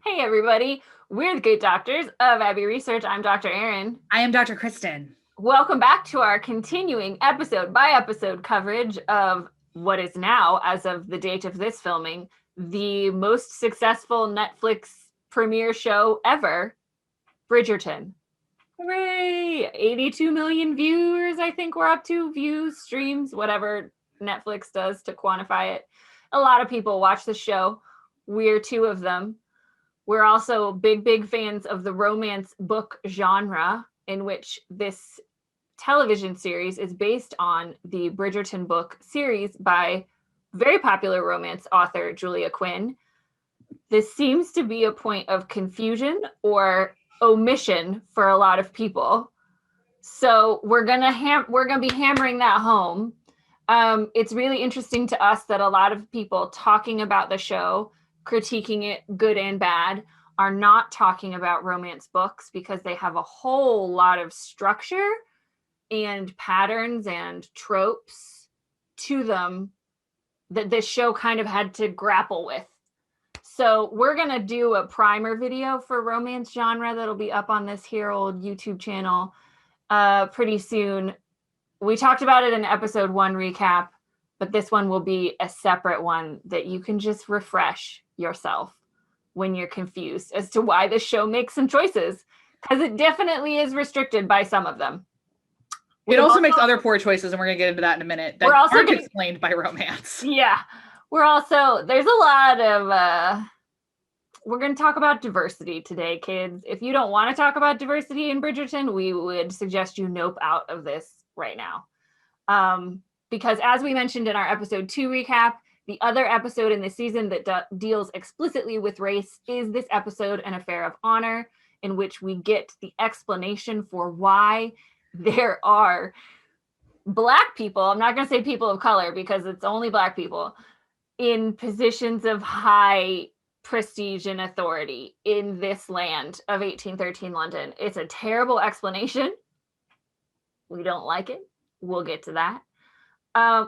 Hey everybody, we're the Good Doctors of Abbey Research. I'm Dr. Erin. I am Dr. Kristen. Welcome back to our continuing episode by episode coverage of what is now, as of the date of this filming, the most successful Netflix premiere show ever, Bridgerton. Hooray! 82 million viewers, I think we're up to, views, streams, whatever Netflix does to quantify it. A lot of people watch the show. We're two of them. We're also big fans of the romance book genre, in which this television series is based on the Bridgerton book series by very popular romance author Julia Quinn. This seems to be a point of confusion or omission for a lot of people. So we're gonna be hammering that home. It's really interesting to us that a lot of people talking about the show, critiquing it, good and bad, are not talking about romance books because they have a whole lot of structure and patterns and tropes to them that this show kind of had to grapple with. So we're going to do a primer video for romance genre that'll be up on this here old YouTube channel pretty soon. We talked about it in episode 1 recap, but this one will be a separate one that you can just refresh yourself when you're confused as to why this show makes some choices, because it definitely is restricted by some of them. It also makes other poor choices, and we're going to get into that in a minute, that aren't explained by romance. Yeah. There's a lot of, we're going to talk about diversity today, kids. If you don't want to talk about diversity in Bridgerton, we would suggest you nope out of this right now. Because as we mentioned in our episode 2 recap, the other episode in the season that deals explicitly with race is this episode, An Affair of Honor, in which we get the explanation for why there are Black people, I'm not going to say people of color because it's only Black people, in positions of high prestige and authority in this land of 1813 London. It's a terrible explanation. We don't like it. We'll get to that.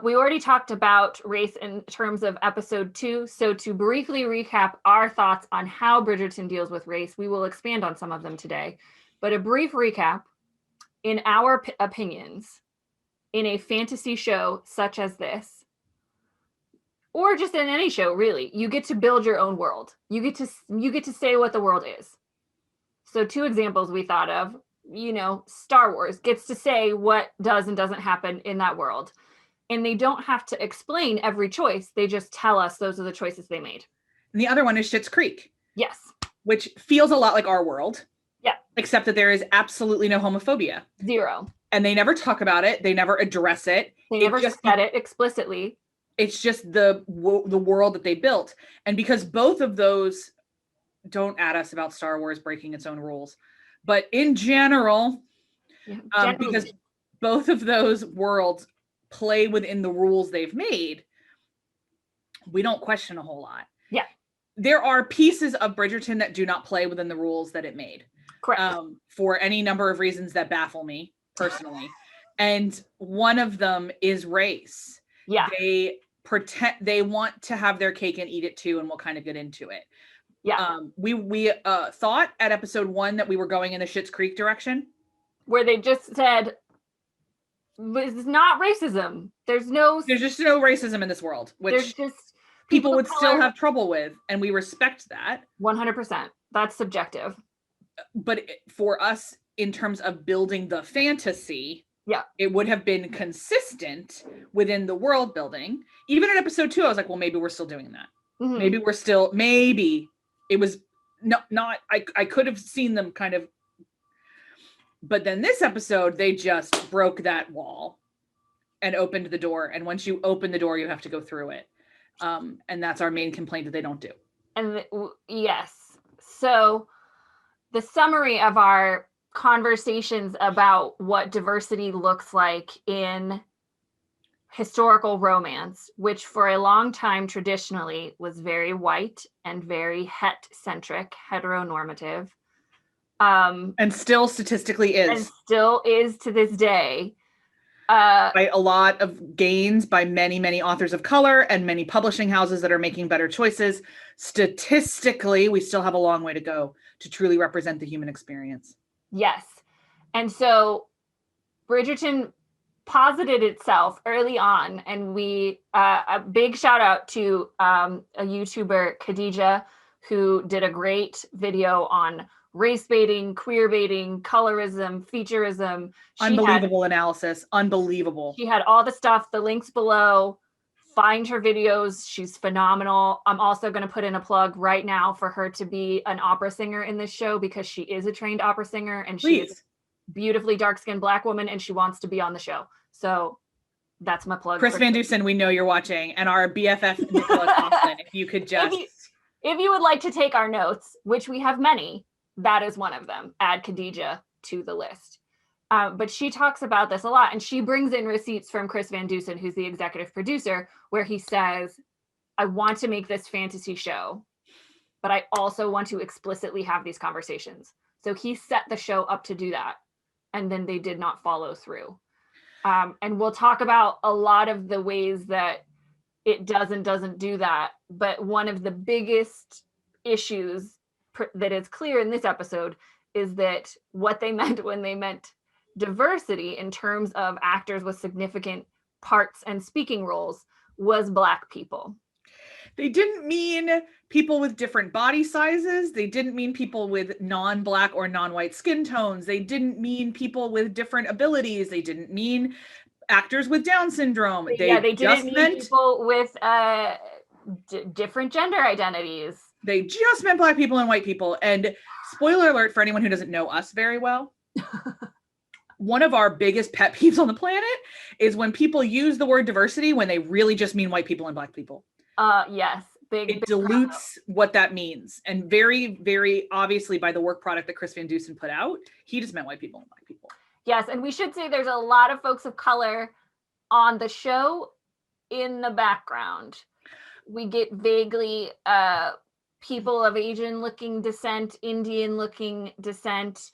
We already talked about race in terms of episode 2. So to briefly recap our thoughts on how Bridgerton deals with race, we will expand on some of them today. But a brief recap, in our opinions, in a fantasy show such as this, or just in any show, really, you get to build your own world. You get to say what the world is. So 2 examples we thought of, Star Wars gets to say what does and doesn't happen in that world. And they don't have to explain every choice. They just tell us those are the choices they made. And the other one is Schitt's Creek. Yes. Which feels a lot like our world. Yeah. Except that there is absolutely no homophobia. 0. And they never talk about it. They never address it. They never said it explicitly. It's just the world that they built. And because both of those, don't add us about Star Wars breaking its own rules, but in general, because both of those worlds play within the rules they've made, we don't question a whole lot. Yeah. There are pieces of Bridgerton that do not play within the rules that it made. Correct. For any number of reasons that baffle me personally. And one of them is race. Yeah. They want to have their cake and eat it too, and we'll kind of get into it. Yeah. We thought at episode 1 that we were going in the Schitt's Creek direction, where they just said, it's not racism. There's just no racism in this world, which there's just people would still have trouble with, and we respect that. 100%. That's subjective. But for us, in terms of building the fantasy, yeah, it would have been consistent within the world building. Even in episode 2, I was like, well, maybe we're still doing that. Mm-hmm. Maybe it was not, I could have seen them kind of. But then this episode, they just broke that wall and opened the door. And once you open the door, you have to go through it. And that's our main complaint that they don't do. And yes. So the summary of our conversations about what diversity looks like in historical romance, which for a long time traditionally was very white and very het-centric, heteronormative. And still statistically is. And still is to this day. by a lot of gains by many, many authors of color and many publishing houses that are making better choices. Statistically, we still have a long way to go to truly represent the human experience. Yes. And so Bridgerton posited itself early on, and we a big shout out to a YouTuber, Khadija, who did a great video on race baiting, queer baiting, colorism, featureism. Unbelievable analysis. Unbelievable. She had all the stuff, the links below. Find her videos. She's phenomenal. I'm also going to put in a plug right now for her to be an opera singer in this show, because she is a trained opera singer, and she is a beautifully dark-skinned Black woman, and she wants to be on the show. So that's my plug. Chris Van Dusen, we know you're watching, and our BFF Nicola Kaufman, if you could just... If you would like to take our notes, which we have many, that is one of them. Add Khadija to the list. But she talks about this a lot, and she brings in receipts from Chris Van Dusen, who's the executive producer, where he says, I want to make this fantasy show, but I also want to explicitly have these conversations. So he set the show up to do that, and then they did not follow through. And we'll talk about a lot of the ways that it doesn't do that. But one of the biggest issues that is clear in this episode is that what they meant when they meant diversity in terms of actors with significant parts and speaking roles was Black people. They didn't mean people with different body sizes. They didn't mean people with non-Black or non-white skin tones. They didn't mean people with different abilities. They didn't mean actors with Down syndrome. They didn't mean people with different gender identities. They just meant Black people and white people. And spoiler alert for anyone who doesn't know us very well, one of our biggest pet peeves on the planet is when people use the word diversity when they really just mean white people and Black people. Yes. It dilutes what that means. And very, very obviously by the work product that Chris Van Dusen put out, he just meant white people and Black people. Yes, and we should say there's a lot of folks of color on the show in the background. We get vaguely people of Asian-looking descent, Indian-looking descent,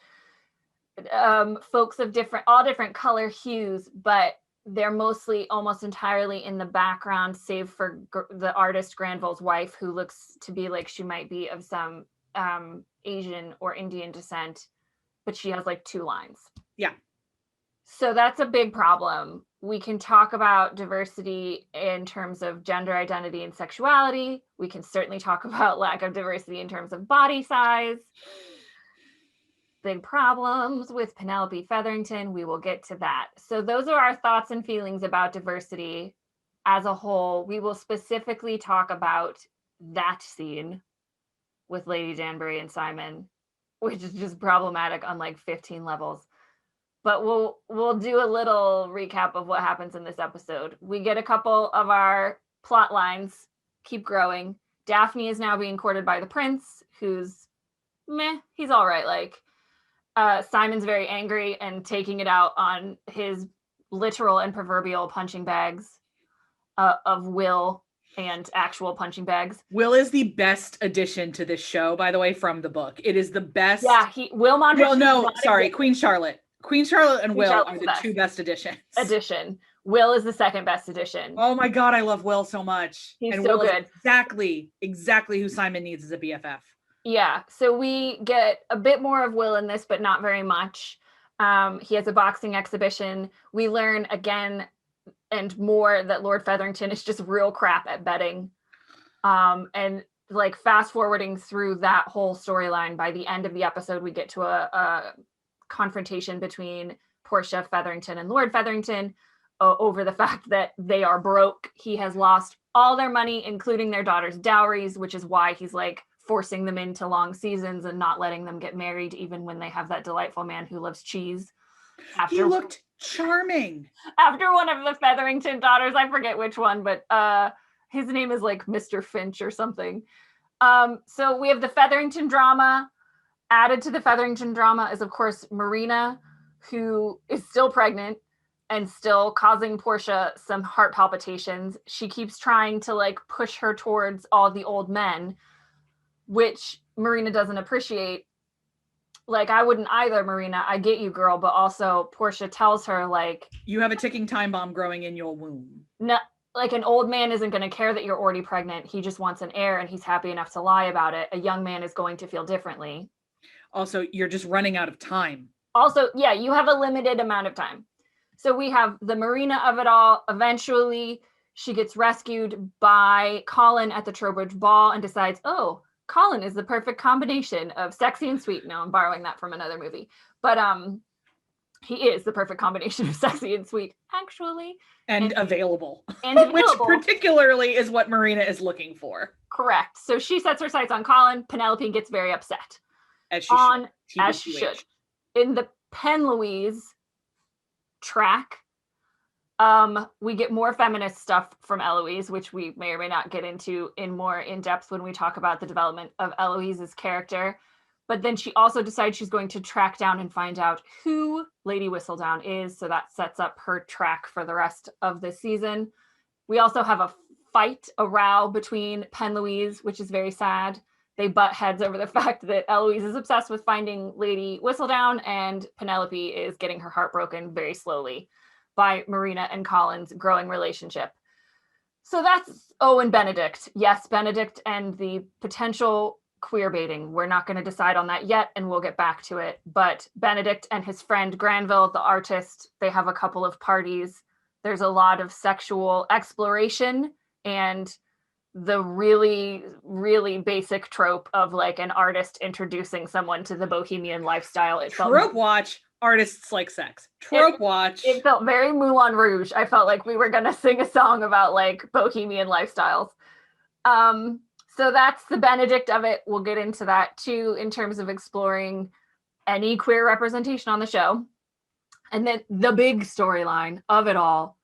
folks of all different color hues, but they're mostly almost entirely in the background, save for the artist Granville's wife, who looks to be like she might be of some Asian or Indian descent, but she has like 2 lines. Yeah. So that's a big problem. We can talk about diversity in terms of gender identity and sexuality. We can certainly talk about lack of diversity in terms of body size. Big problems with Penelope Featherington. We will get to that. So those are our thoughts and feelings about diversity as a whole. We will specifically talk about that scene with Lady Danbury and Simon, which is just problematic on like 15 levels. But we'll do a little recap of what happens in this episode. We get a couple of our plot lines keep growing. Daphne is now being courted by the prince, who's meh, he's all right. Like, Simon's very angry and taking it out on his literal and proverbial punching bags of Will and actual punching bags. Will is the best addition to this show, by the way, from the book. It is the best. Yeah, Will Montrose. Well, no, sorry, Queen Charlotte. Queen Charlotte and Will are the 2 best additions. Will is the 2nd best addition. Oh my God, I love Will so much. He's and so Will good. Is exactly who Simon needs as a BFF. Yeah, so we get a bit more of Will in this, but not very much. He has a boxing exhibition. We learn again and more that Lord Featherington is just real crap at betting. And like fast forwarding through that whole storyline, by the end of the episode, we get to a confrontation between Portia Featherington and Lord Featherington over the fact that they are broke. He has lost all their money, including their daughter's dowries, which is why he's like forcing them into long seasons and not letting them get married, even when they have that delightful man who loves cheese. He looked charming. After one of the Featherington daughters, I forget which one, but his name is like Mr. Finch or something. So we have the Featherington drama. Added to the Featherington drama is, of course, Marina, who is still pregnant and still causing Portia some heart palpitations. She keeps trying to like push her towards all the old men, which Marina doesn't appreciate. like, I wouldn't either, Marina. I get you, girl. But also Portia tells her, like, you have a ticking time bomb growing in your womb. No, like, an old man isn't going to care that you're already pregnant. He just wants an heir, and he's happy enough to lie about it. A young man is going to feel differently. Also, you're just running out of time. Also, yeah, you have a limited amount of time. So we have the Marina of it all. Eventually, she gets rescued by Colin at the Trowbridge Ball and decides, oh, Colin is the perfect combination of sexy and sweet. No, I'm borrowing that from another movie. But he is the perfect combination of sexy and sweet, actually. And available. And available. Which particularly is what Marina is looking for. Correct. So she sets her sights on Colin. Penelope gets very upset. As she should. In the Penn-Louise track, we get more feminist stuff from Eloise, which we may or may not get into more in depth when we talk about the development of Eloise's character. But then she also decides she's going to track down and find out who Lady Whistledown is. So that sets up her track for the rest of the season. We also have a row between Penn-Louise, which is very sad. They butt heads over the fact that Eloise is obsessed with finding Lady Whistledown, and Penelope is getting her heart broken very slowly by Marina and Colin's growing relationship. So that's and Benedict. Yes, Benedict and the potential queer baiting. We're not going to decide on that yet, and we'll get back to it. But Benedict and his friend Granville, the artist, they have a couple of parties. There's a lot of sexual exploration and the really, really basic trope of, like, an artist introducing someone to the bohemian lifestyle. Trope watch, artists like sex. Trope watch. It felt very Moulin Rouge. I felt like we were going to sing a song about, like, bohemian lifestyles. So that's the Benedict of it. We'll get into that too in terms of exploring any queer representation on the show. And then the big storyline of it all,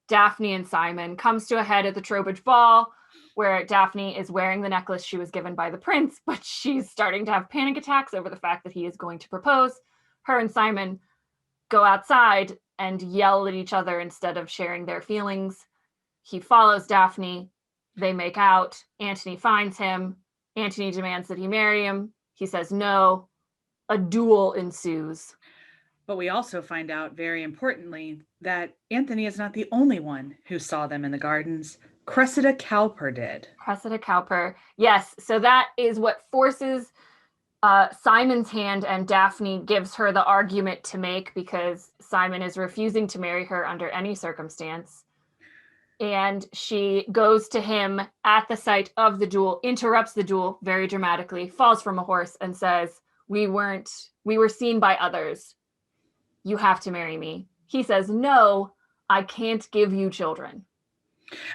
Daphne and Simon, comes to a head at the Trowbridge Ball, where Daphne is wearing the necklace she was given by the prince, but she's starting to have panic attacks over the fact that he is going to propose. Her and Simon go outside and yell at each other instead of sharing their feelings. He follows Daphne. They make out. Antony finds him. Antony demands that he marry him. He says no. A duel ensues. But we also find out, very importantly, that Anthony is not the only one who saw them in the gardens. Cressida Cowper did. Cressida Cowper. Yes. So that is what forces Simon's hand, and Daphne gives her the argument to make because Simon is refusing to marry her under any circumstance. And she goes to him at the site of the duel, interrupts the duel very dramatically, falls from a horse and says, we were seen by others. You have to marry me. He says, no, I can't give you children.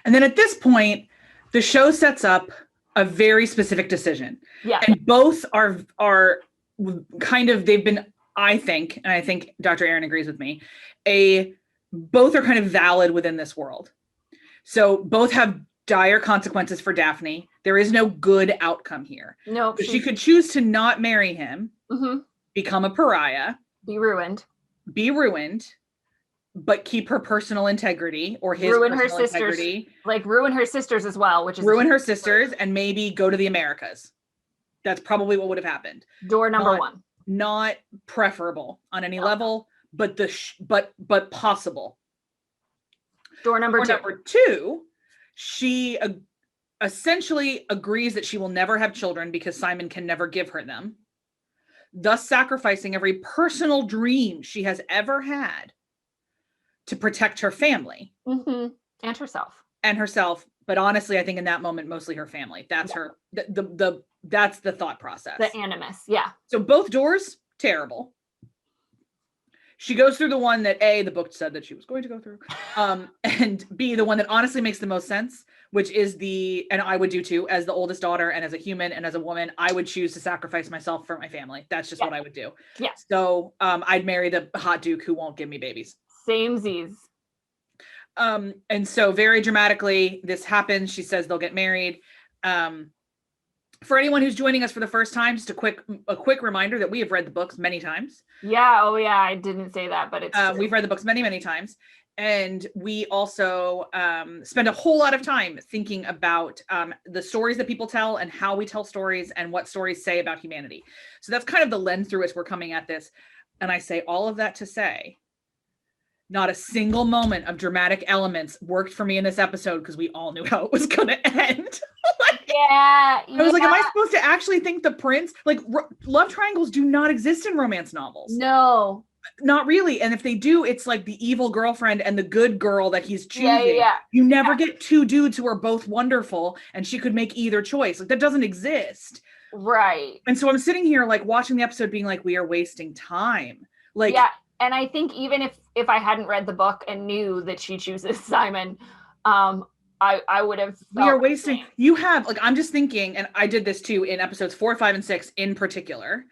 And then at this point, the show sets up a very specific decision. Yeah. And both are kind of, they've been, I think, and I think Dr. Aaron agrees with me, both are kind of valid within this world. So both have dire consequences for Daphne. There is no good outcome here. No. So she could choose to not marry him, become a pariah, be ruined, but keep her personal integrity or his ruin personal her sisters, integrity. like ruin her sisters as well, which is ruin her sisters and maybe go to the Americas. That's probably what would have happened. Door number one. Not preferable on any level, but but possible. Door number two, she essentially agrees that she will never have children because Simon can never give her them, thus sacrificing every personal dream she has ever had to protect her family. And herself. But honestly, I think in that moment, mostly her family. That's her, that's the thought process. The animus, yeah. So both doors, terrible. She goes through the one that A, the book said that she was going to go through, and B, the one that honestly makes the most sense, which is and I would do too, as the oldest daughter and as a human and as a woman, I would choose to sacrifice myself for my family. That's just what I would do. Yeah. So I'd marry the hot duke who won't give me babies. Samesies. And so very dramatically, this happens. She says they'll get married. For anyone who's joining us for the first time, just a quick reminder that we have read the books many times. Yeah. Oh yeah. I didn't say that, but it's we've read the books many, many times. And we also spend a whole lot of time thinking about the stories that people tell and how we tell stories and what stories say about humanity. So that's kind of the lens through which we're coming at this. And I say all of that to say, not a single moment of dramatic elements worked for me in this episode because we all knew how it was going to end. I was like, am I supposed to actually think the prince, like love triangles do not exist in romance novels? No. Not really. And if they do, it's like the evil girlfriend and the good girl that he's choosing. You never get two dudes who are both wonderful and she could make either choice. Like that doesn't exist. Right. And so I'm sitting here like watching the episode being like, we are wasting time. Like, yeah. And I think even if I hadn't read the book and knew that she chooses Simon, I would have felt we are wasting. You have, like, I'm just thinking, and I did this too in episodes 4, 5, and 6 in particular.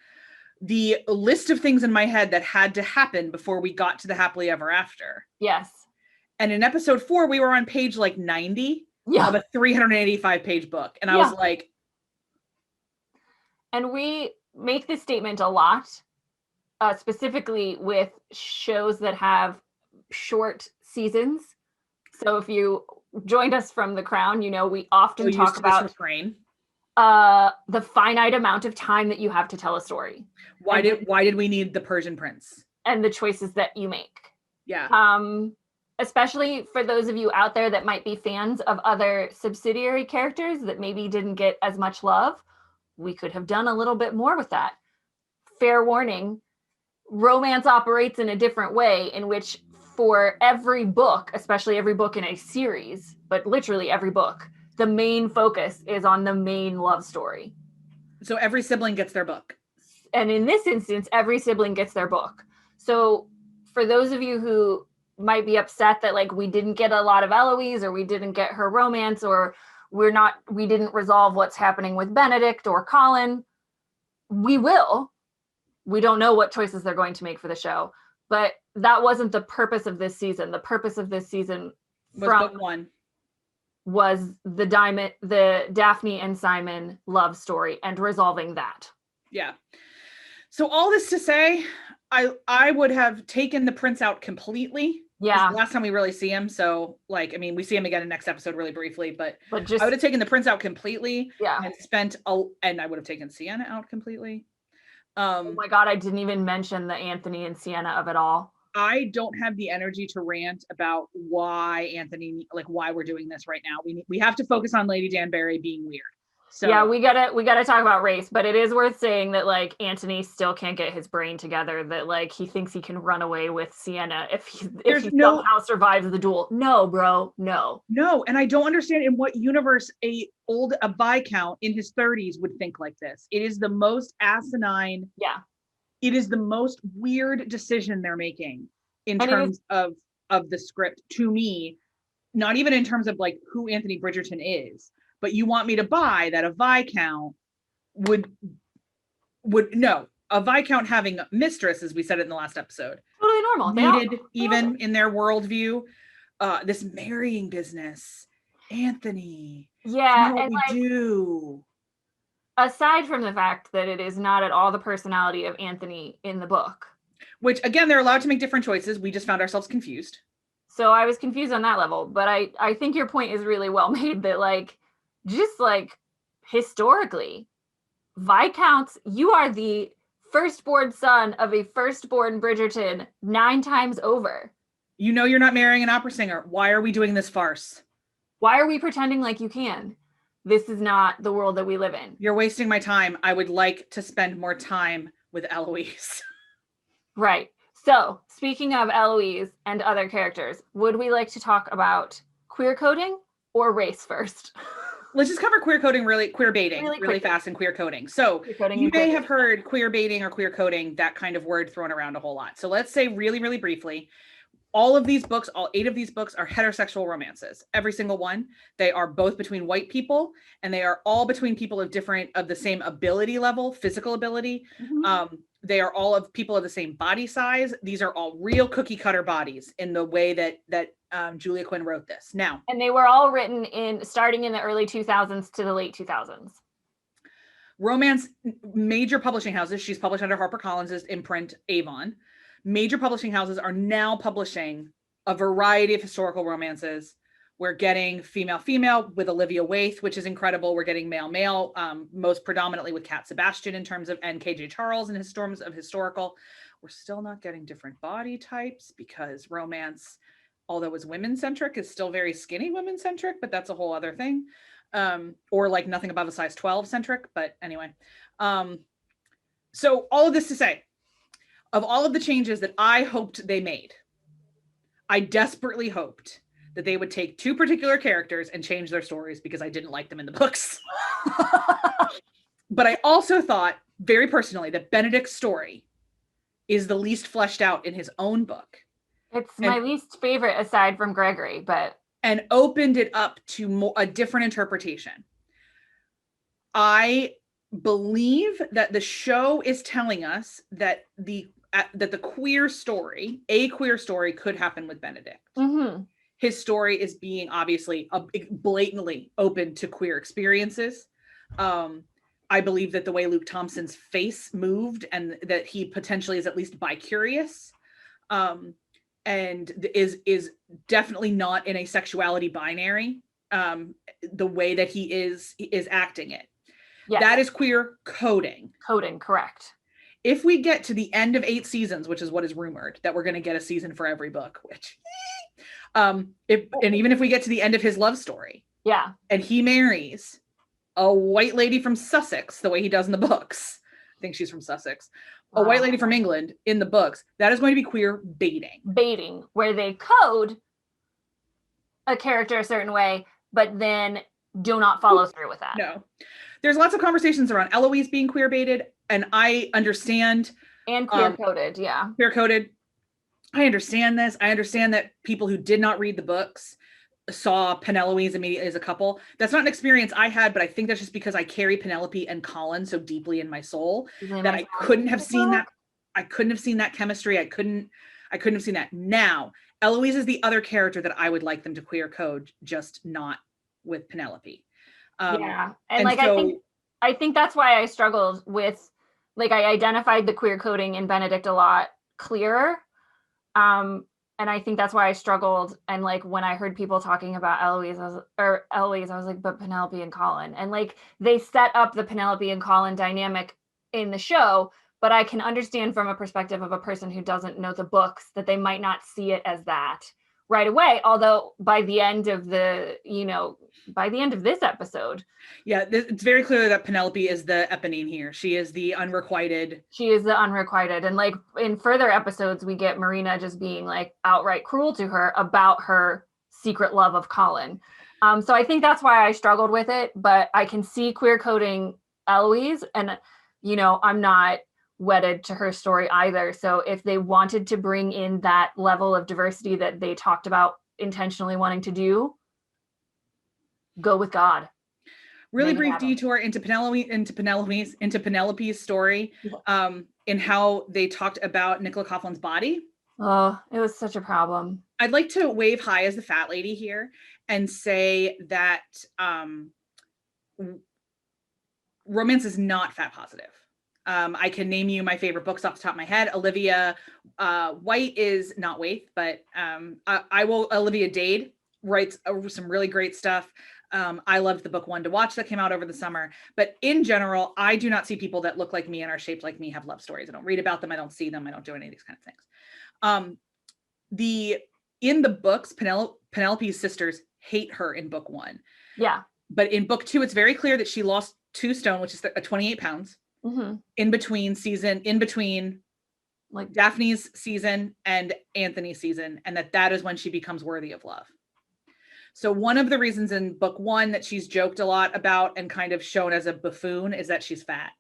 The list of things in my head that had to happen before we got to the happily ever after. Yes. And in episode 4, we were on page like 90 of a 385 page book. And I was like. And we make this statement a lot, specifically with shows that have short seasons. So if you joined us from The Crown, you know, we often talk about the finite amount of time that you have to tell a story. Why did we need the Persian prince? And the choices that you make. Yeah. Especially for those of you out there that might be fans of other subsidiary characters that maybe didn't get as much love, we could have done a little bit more with that. Fair warning, romance operates in a different way in which for every book, especially every book in a series, but literally every book, the main focus is on the main love story. So every sibling gets their book. And in this instance, every sibling gets their book. So for those of you who might be upset that like we didn't get a lot of Eloise or we didn't get her romance or we didn't resolve what's happening with Benedict or Colin, we will. We don't know what choices they're going to make for the show, but that wasn't the purpose of this season. The purpose of this season was book 1. Was the Daphne and Simon love story and resolving that. Yeah. So all this to say, I would have taken the prince out completely. Yeah. Last time we really see him. So like, I mean, we see him again in next episode really briefly, but just, I would have taken the prince out completely. Yeah. And I would have taken Sienna out completely. Oh my God, I didn't even mention the Anthony and Sienna of it all. I don't have the energy to rant about why we're doing this right now. We have to focus on Lady Danbury being weird. So yeah, we gotta talk about race, but it is worth saying that like Anthony still can't get his brain together, that like he thinks he can run away with Sienna if he somehow survives the duel. No, bro, no. And I don't understand in what universe a Viscount in his 30s would think like this. It is the most asinine. Yeah. It is the most weird decision they're making in terms of the script to me, not even in terms of like who Anthony Bridgerton is. But you want me to buy that a Viscount would a Viscount having a mistress, as we said it in the last episode. Totally normal. Needed even in their worldview. This marrying business, Anthony. Yeah, what we do. Aside from the fact that it is not at all the personality of Anthony in the book. Which again, they're allowed to make different choices. We just found ourselves confused. So I was confused on that level, but I think your point is really well made that like, just like historically, Viscounts, you are the firstborn son of a firstborn Bridgerton 9 times over. You know you're not marrying an opera singer. Why are we doing this farce? Why are we pretending like you can? This is not the world that we live in. You're wasting my time. I would like to spend more time with Eloise. Right. So, speaking of Eloise and other characters, would we like to talk about queer coding or race first? Let's just cover queer baiting really fast and queer coding. So you may have heard queer baiting or queer coding, that kind of word thrown around a whole lot. So let's say really, really briefly, all 8 of these books are heterosexual romances. Every single one. They are both between white people, and they are all between people of the same ability level, physical ability. Mm-hmm. They are all of people of the same body size. These are all real cookie cutter bodies in the way that Julia Quinn wrote this. Now, and they were all written starting in the early 2000s to the late 2000s. Romance, major publishing houses. She's published under HarperCollins's imprint, Avon. Major publishing houses are now publishing a variety of historical romances. We're getting female with Olivia Waithe, which is incredible. We're getting male, most predominantly with Cat Sebastian in terms of, and KJ Charles in his terms of historical. We're still not getting different body types because romance, although it's women-centric, is still very skinny women-centric, but that's a whole other thing. Or like nothing above a size 12 centric, but anyway. So all of this to say, of all of the changes that I hoped they made, I desperately hoped that they would take two particular characters and change their stories because I didn't like them in the books. But I also thought, very personally, that Benedict's story is the least fleshed out in his own book. It's my least favorite aside from Gregory, but... And opened it up to a different interpretation. I believe that the show is telling us that the queer story, a queer story, could happen with Benedict. Mm-hmm. His story is being obviously blatantly open to queer experiences. I believe that the way Luke Thompson's face moved and that he potentially is at least bi-curious, and is definitely not in a sexuality binary, the way that he is acting it. Yes. That is queer coding. Coding, correct. If we get to the end of 8 seasons, which is what is rumored, that we're going to get a season for every book, which... and even if we get to the end of his love story, yeah, and he marries a white lady from Sussex, the way he does in the books, I think she's from Sussex, a white lady from England in the books, that is going to be queer baiting, where they code a character a certain way, but then do not follow through with that. No, there's lots of conversations around Eloise being queer baited, and I understand. And queer coded, yeah. Queer coded. I understand this. I understand that people who did not read the books saw Penelope's immediately as a couple. That's not an experience I had, but I think that's just because I carry Penelope and Colin so deeply in my soul that I couldn't have seen that. I couldn't have seen that chemistry. I couldn't have seen that. Now, Eloise is the other character that I would like them to queer code, just not with Penelope. Yeah. And like, so, I think that's why I struggled with, like, I identified the queer coding in Benedict a lot clearer. And I think that's why I struggled. And like, when I heard people talking about Eloise, I was like, but Penelope and Colin, and like, they set up the Penelope and Colin dynamic in the show, but I can understand from a perspective of a person who doesn't know the books that they might not see it as that right away. Although by the end of this episode. Yeah, it's very clear that Penelope is the Eponine here. She is the unrequited. And like, in further episodes, we get Marina just being like outright cruel to her about her secret love of Colin. So I think that's why I struggled with it, but I can see queer coding Eloise, and I'm not wedded to her story either. So if they wanted to bring in that level of diversity that they talked about intentionally wanting to do, go with God. Really brief detour into Penelope's story, in how they talked about Nicola Coughlin's body. Oh, it was such a problem. I'd like to wave high as the fat lady here and say that romance is not fat positive. I can name you my favorite books off the top of my head. Olivia White is not Waithe, but Olivia Dade writes some really great stuff. I loved the book One to Watch that came out over the summer. But in general, I do not see people that look like me and are shaped like me have love stories. I don't read about them. I don't see them. I don't do any of these kind of things. In the books, Penelope's sisters hate her in book 1. Yeah. But in book 2, it's very clear that she lost 2 stone, which is 28 pounds, in between like Daphne's season and Anthony's season, and that is when she becomes worthy of love. So one of the reasons in book 1 that she's joked a lot about and kind of shown as a buffoon is that she's fat.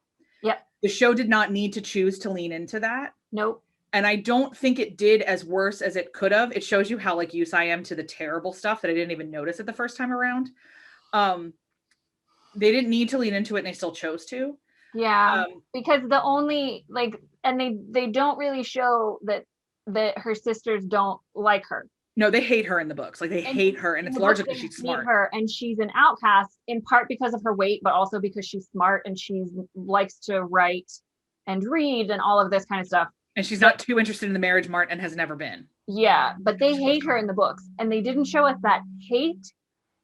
Yeah. The show did not need to choose to lean into that. Nope. And I don't think it did as worse as it could have. It shows you how like used I am to the terrible stuff that I didn't even notice it the first time around. They didn't need to lean into it and they still chose to. Yeah. Because the only and they don't really show that her sisters don't like her. No, they hate her in the books. Like they hate her, and it's largely because she's smart. Her, and she's an outcast in part because of her weight, but also because she's smart and she likes to write and read and all of this kind of stuff. And she's not too interested in the marriage mart and has never been. Yeah, but they hate her in the books, and they didn't show us that hate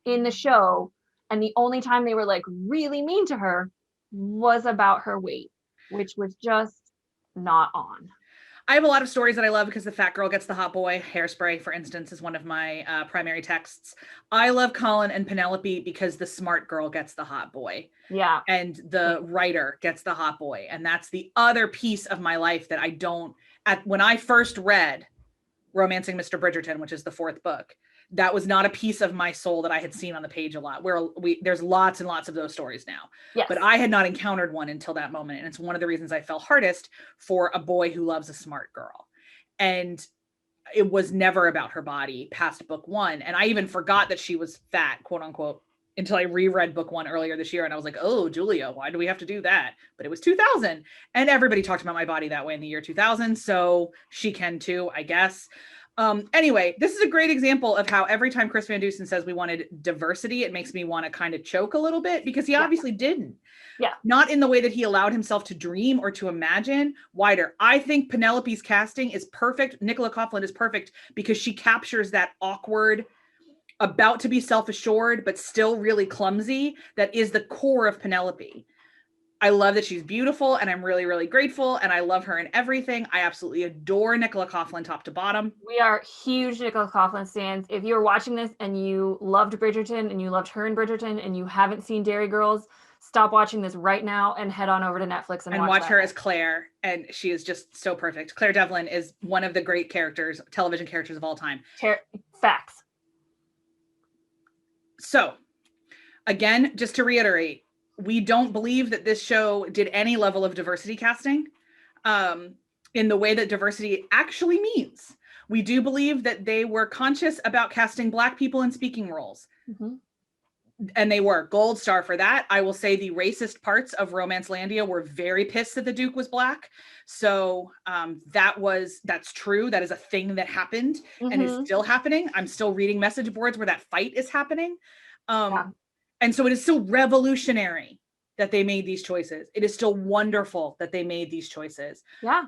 in the show. And the only time they were like really mean to her was about her weight, which was just not on. I have a lot of stories that I love because the fat girl gets the hot boy. Hairspray, for instance, is one of my primary texts. I love Colin and Penelope because the smart girl gets the hot boy. Yeah. And the writer gets the hot boy. And that's the other piece of my life that I don't, when I first read Romancing Mr. Bridgerton, which is the 4th book, that was not a piece of my soul that I had seen on the page a lot, where there's lots and lots of those stories now. Yes. But I had not encountered one until that moment. And it's one of the reasons I fell hardest for a boy who loves a smart girl. And it was never about her body past book 1. And I even forgot that she was fat, quote unquote, until I reread book 1 earlier this year. And I was like, oh, Julia, why do we have to do that? But it was 2000. And everybody talked about my body that way in the year 2000. So she can too, I guess. Anyway, this is a great example of how every time Chris Van Dusen says we wanted diversity, it makes me want to kind of choke a little bit, because he obviously didn't. Yeah. Not in the way that he allowed himself to dream or to imagine wider. I think Penelope's casting is perfect. Nicola Coughlan is perfect because she captures that awkward, about to be self-assured, but still really clumsy, that is the core of Penelope. I love that she's beautiful, and I'm really, really grateful, and I love her in everything. I absolutely adore Nicola Coughlan top to bottom. We are huge Nicola Coughlan fans. If you're watching this and you loved Bridgerton and you loved her in Bridgerton and you haven't seen Dairy Girls, stop watching this right now and head on over to Netflix and watch her as Claire. And she is just so perfect. Claire Devlin is one of the great characters, television characters of all time. Facts. So, again, just to reiterate, we don't believe that this show did any level of diversity casting in the way that diversity actually means. We do believe that they were conscious about casting Black people in speaking roles. Mm-hmm. And they were gold star for that. I will say the racist parts of Romancelandia were very pissed that the Duke was Black. So that's true. That is a thing that happened and is still happening. I'm still reading message boards where that fight is happening. And so it is still revolutionary that they made these choices. It is still wonderful that they made these choices. Yeah.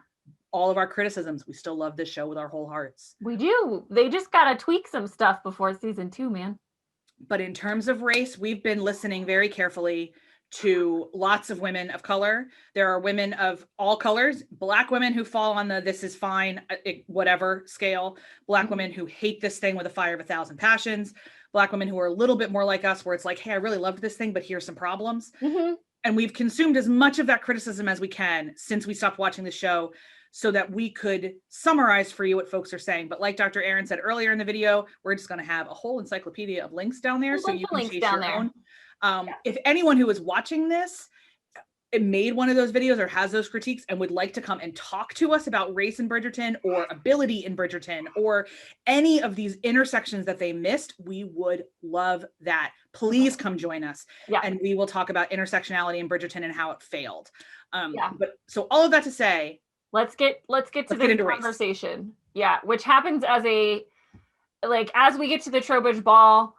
All of our criticisms, we still love this show with our whole hearts. We do. They just got to tweak some stuff before season 2, man. But in terms of race, we've been listening very carefully to lots of women of color. There are women of all colors, Black women who fall on the this is fine, whatever scale, Black women who hate this thing with a fire of 1,000 passions, Black women who are a little bit more like us, where it's like, hey, I really loved this thing, but here's some problems. Mm-hmm. And we've consumed as much of that criticism as we can since we stopped watching the show, so that we could summarize for you what folks are saying. But like Dr. Aaron said earlier in the video, we're just going to have a whole encyclopedia of links down there, so you can chase your own. If anyone who is watching this made one of those videos or has those critiques and would like to come and talk to us about race in Bridgerton or ability in Bridgerton or any of these intersections that they missed, we would love that. Please come join us. Yeah. And we will talk about intersectionality in Bridgerton and how it failed. But so all of that to say, let's get to the conversation. Race. Yeah, which happens as as we get to the Trowbridge Ball,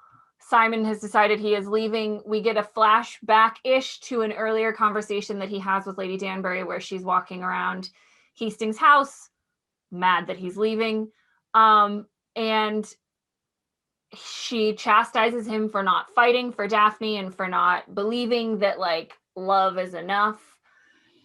Simon has decided he is leaving. We get a flashback-ish to an earlier conversation that he has with Lady Danbury, where she's walking around Hastings' house, mad that he's leaving. And she chastises him for not fighting for Daphne and for not believing that love is enough.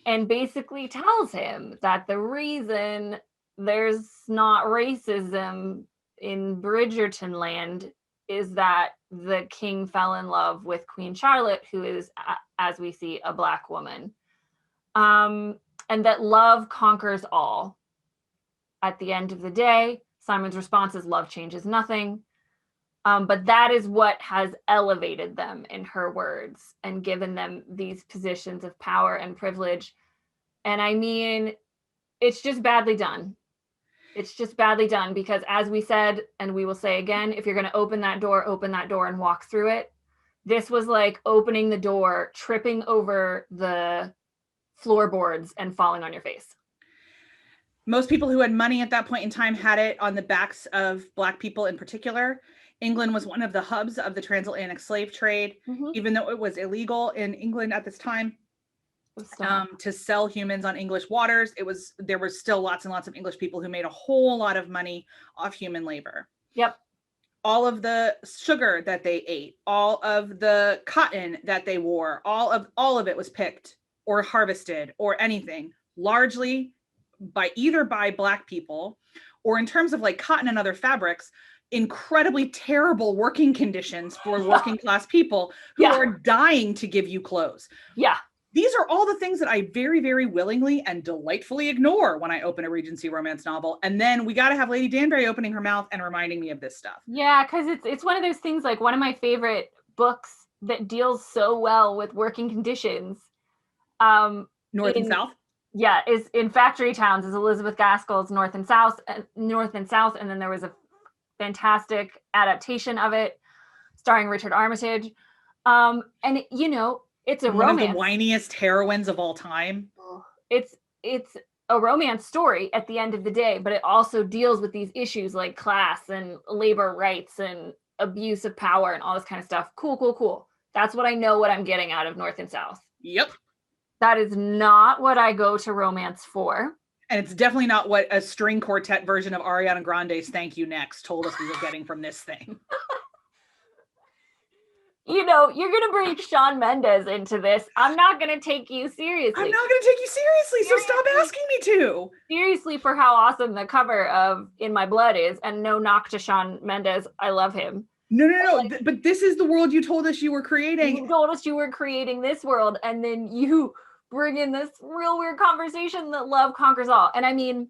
And basically tells him that the reason there's not racism in Bridgerton land is that the king fell in love with Queen Charlotte, who is, as we see, a Black woman. And that love conquers all. At the end of the day, Simon's response is love changes nothing. But that is what has elevated them, in her words, and given them these positions of power and privilege. And I mean, it's just badly done. It's just badly done because, as we said, and we will say again, if you're going to open that door and walk through it. This was like opening the door, tripping over the floorboards and falling on your face. Most people who had money at that point in time had it on the backs of Black people in particular. England was one of the hubs of the transatlantic slave trade, even though it was illegal in England at this time. to sell humans on English waters. There were still lots and lots of English people who made a whole lot of money off human labor. Yep. All of the sugar that they ate, all of the cotton that they wore, all of it was picked or harvested or anything, largely by Black people, or in terms of like cotton and other fabrics, incredibly terrible working conditions for working class people who are dying to give you clothes. Yeah. These are all the things that I very, very willingly and delightfully ignore when I open a Regency romance novel. And then we got to have Lady Danbury opening her mouth and reminding me of this stuff. Yeah, because it's one of those things, like one of my favorite books that deals so well with working conditions. North and South? Yeah, is in Factory Towns, is Elizabeth Gaskell's North and South. And then there was a fantastic adaptation of it starring Richard Armitage. And it's a romance. One of the whiniest heroines of all time. It's a romance story at the end of the day, but it also deals with these issues like class and labor rights and abuse of power and all this kind of stuff. Cool. That's what I know what I'm getting out of North and South. Yep. That is not what I go to romance for. And it's definitely not what a string quartet version of Ariana Grande's Thank You Next told us we were getting from this thing. You're going to bring Shawn Mendes into this. I'm not going to take you seriously. I'm not going to take you seriously, so stop asking me to. Seriously, for how awesome the cover of In My Blood is, and no knock to Shawn Mendes. I love him. No. But this is the world you told us you were creating. You told us you were creating this world, and then you bring in this real weird conversation that love conquers all. And I mean...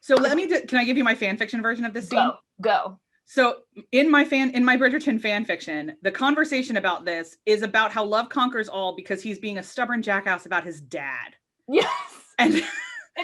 So can I give you my fan fiction version of this scene? Go. So in my Bridgerton fan fiction, the conversation about this is about how love conquers all because he's being a stubborn jackass about his dad. Yes. And it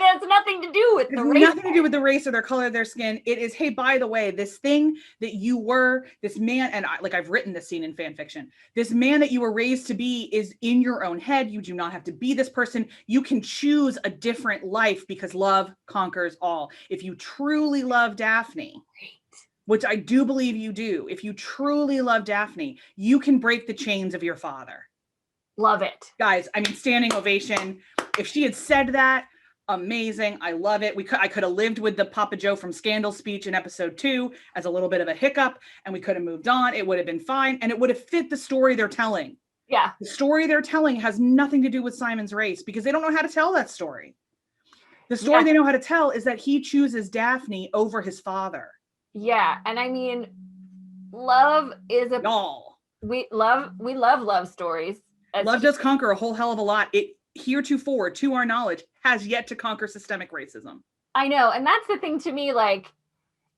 has nothing to do with the race. Nothing to do with the race or their color of their skin. It is, hey, by the way, this thing that you were, this man, and I've written this scene in fan fiction, this man that you were raised to be is in your own head. You do not have to be this person. You can choose a different life because love conquers all. If you truly love Daphne, which I do believe you do, if you truly love Daphne, you can break the chains of your father. Love it. Guys, I mean, standing ovation. If she had said that, amazing. I love it. I could have lived with the Papa Joe from Scandal speech in episode 2 as a little bit of a hiccup, and we could have moved on. It would have been fine, and it would have fit the story they're telling. Yeah. The story they're telling has nothing to do with Simon's race because they don't know how to tell that story. The story they know how to tell is that he chooses Daphne over his father. Yeah, and I mean, love is a... Y'all. We love love stories. Love does conquer a whole hell of a lot. It heretofore, to our knowledge, has yet to conquer systemic racism. I know, and that's the thing to me, like,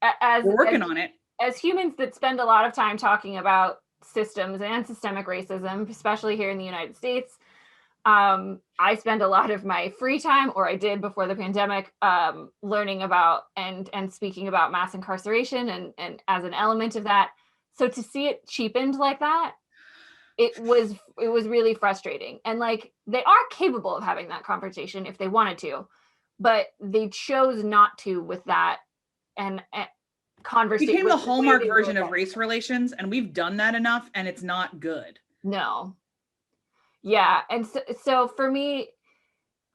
we're working on it. As humans that spend a lot of time talking about systems and systemic racism, especially here in the United States, I spend a lot of my free time, or I did before the pandemic, learning about and speaking about mass incarceration and as an element of that. So to see it cheapened like that, it was really frustrating. And like, they are capable of having that conversation if they wanted to, but they chose not to with that and conversation. It became the hallmark version of race relations, and we've done that enough, and it's not good. No. Yeah, and so for me,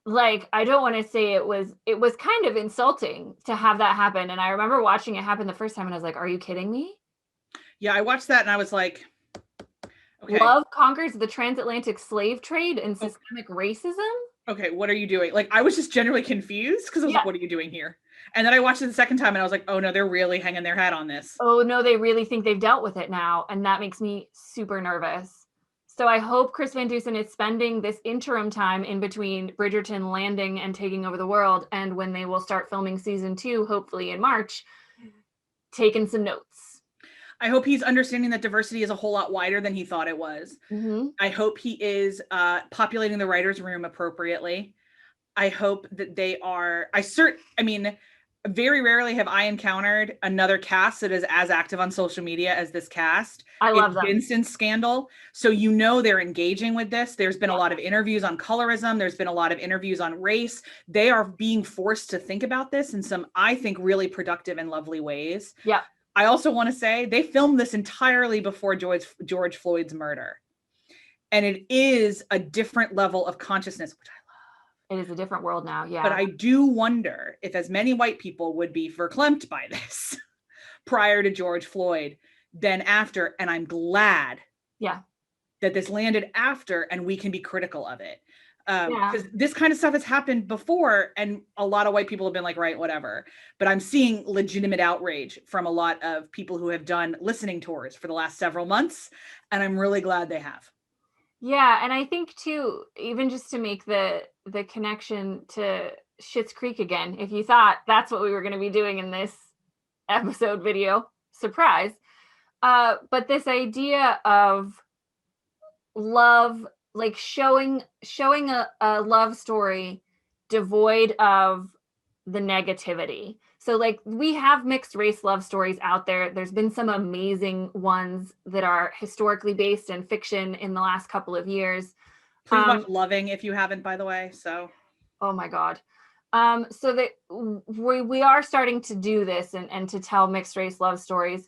like, I don't want to say it was kind of insulting to have that happen. And I remember watching it happen the first time, and I was like, "Are you kidding me?" Yeah, I watched that, and I was like, okay. Love conquers the transatlantic slave trade and systemic racism. Okay, what are you doing? Like, I was just generally confused because I was like, "What are you doing here?" And then I watched it the second time, and I was like, "Oh no, they're really hanging their hat on this." Oh no, they really think they've dealt with it now, and that makes me super nervous. So I hope Chris Van Dusen is spending this interim time in between Bridgerton landing and taking over the world, and when they will start filming season 2, hopefully in March, taking some notes. I hope he's understanding that diversity is a whole lot wider than he thought it was. Mm-hmm. I hope he is populating the writer's room appropriately. I hope that they are, very rarely have I encountered another cast that is as active on social media as this cast. I love them. It's been since Scandal. So they're engaging with this. There's been a lot of interviews on colorism. There's been a lot of interviews on race. They are being forced to think about this in some, I think, really productive and lovely ways. Yeah. I also want to say they filmed this entirely before George Floyd's murder. And it is a different level of consciousness, which I love. It is a different world now. Yeah. But I do wonder if as many white people would be verklempt by this prior to George Floyd than after. And I'm glad that this landed after and we can be critical of it. Because this kind of stuff has happened before and a lot of white people have been like, right, whatever. But I'm seeing legitimate outrage from a lot of people who have done listening tours for the last several months. And I'm really glad they have. Yeah. And I think too, even just to make the connection to Schitt's Creek again, if you thought that's what we were going to be doing in this episode video, surprise. But this idea of love, like showing a love story devoid of the negativity. So like we have mixed race love stories out there. There's been some amazing ones that are historically based in fiction in the last couple of years. Please watch Loving if you haven't, by the way. So oh my God. So that we are starting to do this and to tell mixed race love stories,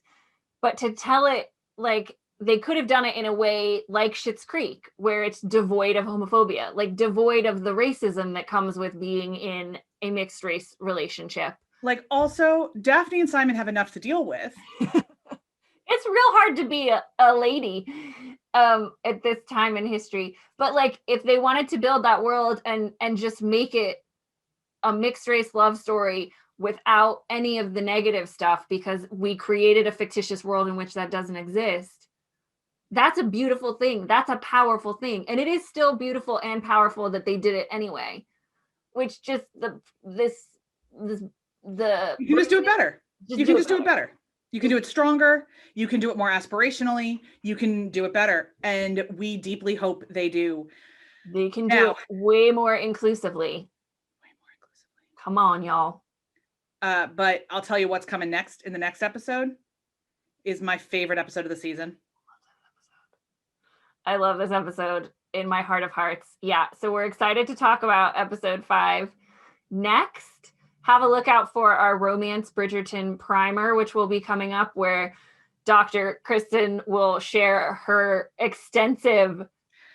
but to tell it like they could have done it in a way like Schitt's Creek, where it's devoid of homophobia, like devoid of the racism that comes with being in a mixed race relationship. Like also, Daphne and Simon have enough to deal with. It's real hard to be a lady at this time in history. But like if they wanted to build that world and just make it a mixed race love story without any of the negative stuff, because we created a fictitious world in which that doesn't exist. That's a beautiful thing. That's a powerful thing. And it is still beautiful and powerful that they did it anyway, which just you can just do it better. You can just do it better. You can do it stronger. You can do it more aspirationally. You can do it better. And we deeply hope they do. They can do it way more inclusively. Come on, y'all. But I'll tell you what's coming next in the next episode is my favorite episode of the season. I love this episode in my heart of hearts. Yeah. So we're excited to talk about episode 5 next. Have a look out for our Romance Bridgerton primer, which will be coming up, where Dr. Kristen will share her extensive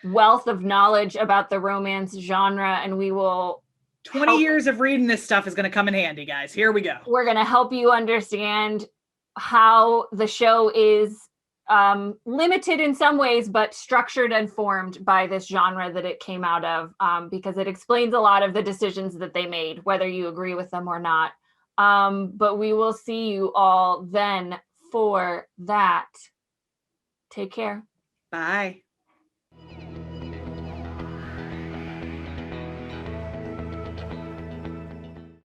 wealth of knowledge about the romance genre, and we will 20 years of reading this stuff is going to come in handy, guys. Here we go. We're going to help you understand how the show is limited in some ways, but structured and formed by this genre that it came out of, because it explains a lot of the decisions that they made, whether you agree with them or not. But we will see you all then for that. Take care. Bye.